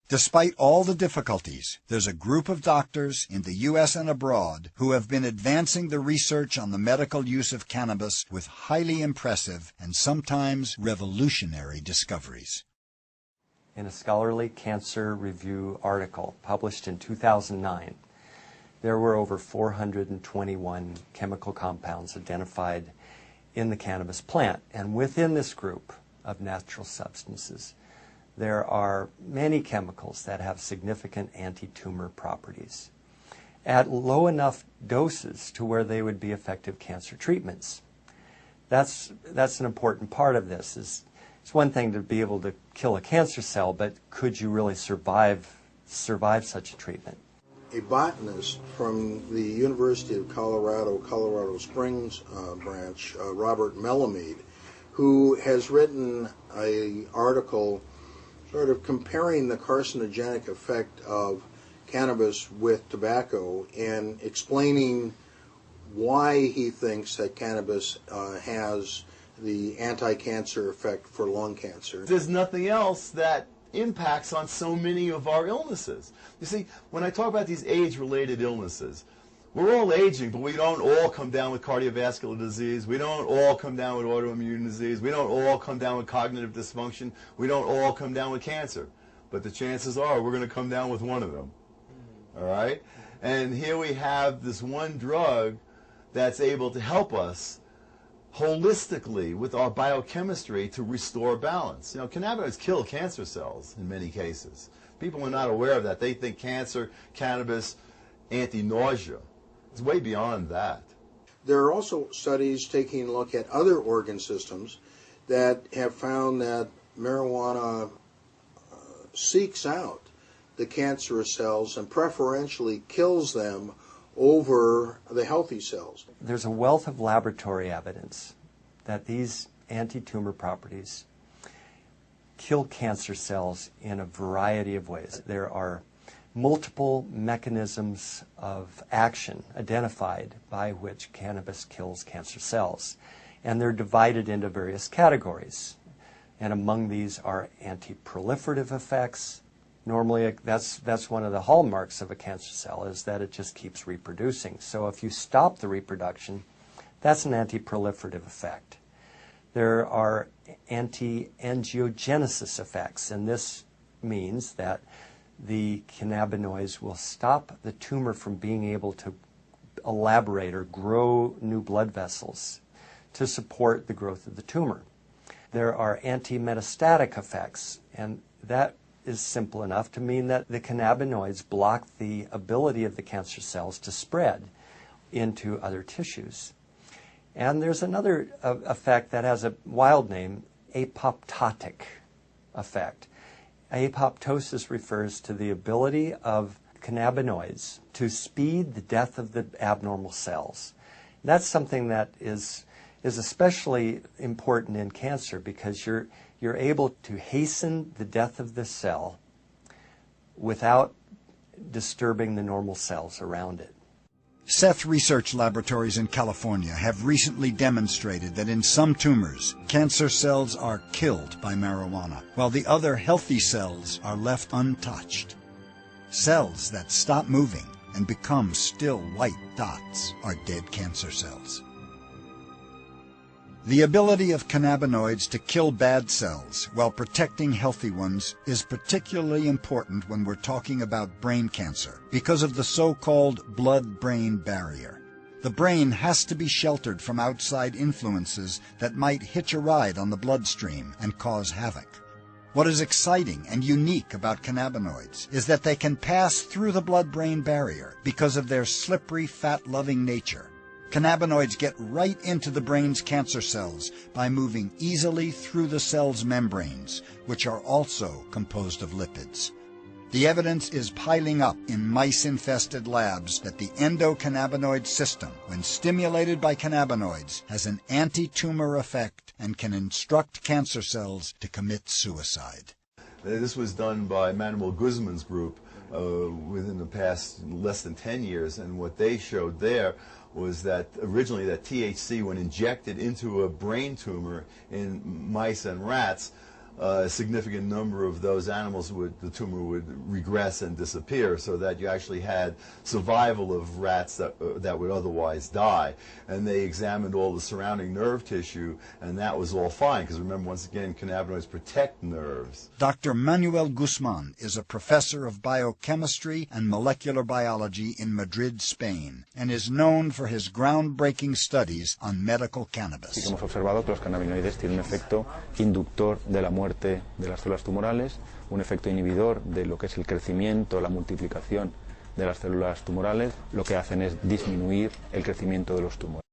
Despite all the difficulties, there's a group of doctors in the U.S. and abroad who have been advancing the research on the medical use of cannabis with highly impressive and sometimes revolutionary discoveries. In a scholarly Cancer Review article published in 2009, there were over 421 chemical compounds identified in the cannabis plant. And within this group of natural substances, there are many chemicals that have significant anti-tumor properties at low enough doses to where they would be effective cancer treatments. That's an important part of this. It's one thing to be able to kill a cancer cell, but could you really survive such a treatment? A botanist from the University of Colorado Springs branch, Robert Melamede, who has written an article sort of comparing the carcinogenic effect of cannabis with tobacco and explaining why he thinks that cannabis has the anti-cancer effect for lung cancer. There's nothing else that impacts on so many of our illnesses. You see, when I talk about these age-related illnesses, we're all aging, but we don't all come down with cardiovascular disease. We don't all come down with autoimmune disease. We don't all come down with cognitive dysfunction. We don't all come down with cancer. But the chances are we're going to come down with one of them. All right? And here we have this one drug that's able to help us holistically with our biochemistry to restore balance. You know, cannabinoids kill cancer cells in many cases. People are not aware of that. They think cancer, cannabis, anti-nausea. It's way beyond that. There are also studies taking a look at other organ systems that have found that marijuana seeks out the cancerous cells and preferentially kills them over the healthy cells. There's a wealth of laboratory evidence that these anti-tumor properties kill cancer cells in a variety of ways. There are multiple mechanisms of action identified by which cannabis kills cancer cells, and they're divided into various categories. And among these are anti-proliferative effects. Normally, that's one of the hallmarks of a cancer cell, is that it just keeps reproducing. So if you stop the reproduction, that's an anti-proliferative effect. There are anti-angiogenesis effects, and this means that the cannabinoids will stop the tumor from being able to elaborate or grow new blood vessels to support the growth of the tumor. There are anti-metastatic effects, and that is simple enough to mean that the cannabinoids block the ability of the cancer cells to spread into other tissues. And there's another effect that has a wild name, apoptotic effect. Apoptosis refers to the ability of cannabinoids to speed the death of the abnormal cells. That's something that is especially important in cancer, because you're able to hasten the death of the cell without disturbing the normal cells around it. Seth Research Laboratories in California have recently demonstrated that in some tumors, cancer cells are killed by marijuana, while the other healthy cells are left untouched. Cells that stop moving and become still white dots are dead cancer cells. The ability of cannabinoids to kill bad cells while protecting healthy ones is particularly important when we're talking about brain cancer because of the so-called blood-brain barrier. The brain has to be sheltered from outside influences that might hitch a ride on the bloodstream and cause havoc. What is exciting and unique about cannabinoids is that they can pass through the blood-brain barrier because of their slippery, fat-loving nature. Cannabinoids get right into the brain's cancer cells by moving easily through the cell's membranes, which are also composed of lipids. The evidence is piling up in mice-infested labs that the endocannabinoid system, when stimulated by cannabinoids, has an anti-tumor effect and can instruct cancer cells to commit suicide. This was done by Manuel Guzman's group within the past less than 10 years, and what they showed there was that originally that THC, when injected into a brain tumor in mice and rats, a significant number of those animals the tumor would regress and disappear, so that you actually had survival of rats that would otherwise die. And they examined all the surrounding nerve tissue, and that was all fine, because remember, once again, cannabinoids protect nerves. Dr. Manuel Guzman is a professor of biochemistry and molecular biology in Madrid, Spain, and is known for his groundbreaking studies on medical cannabis. Sí que hemos observado que los cannabinoides tienen un efecto inductor de la muerte de las células tumorales, un efecto inhibidor de lo que es el crecimiento, la multiplicación de las células tumorales. Lo que hacen es disminuir el crecimiento de los tumores.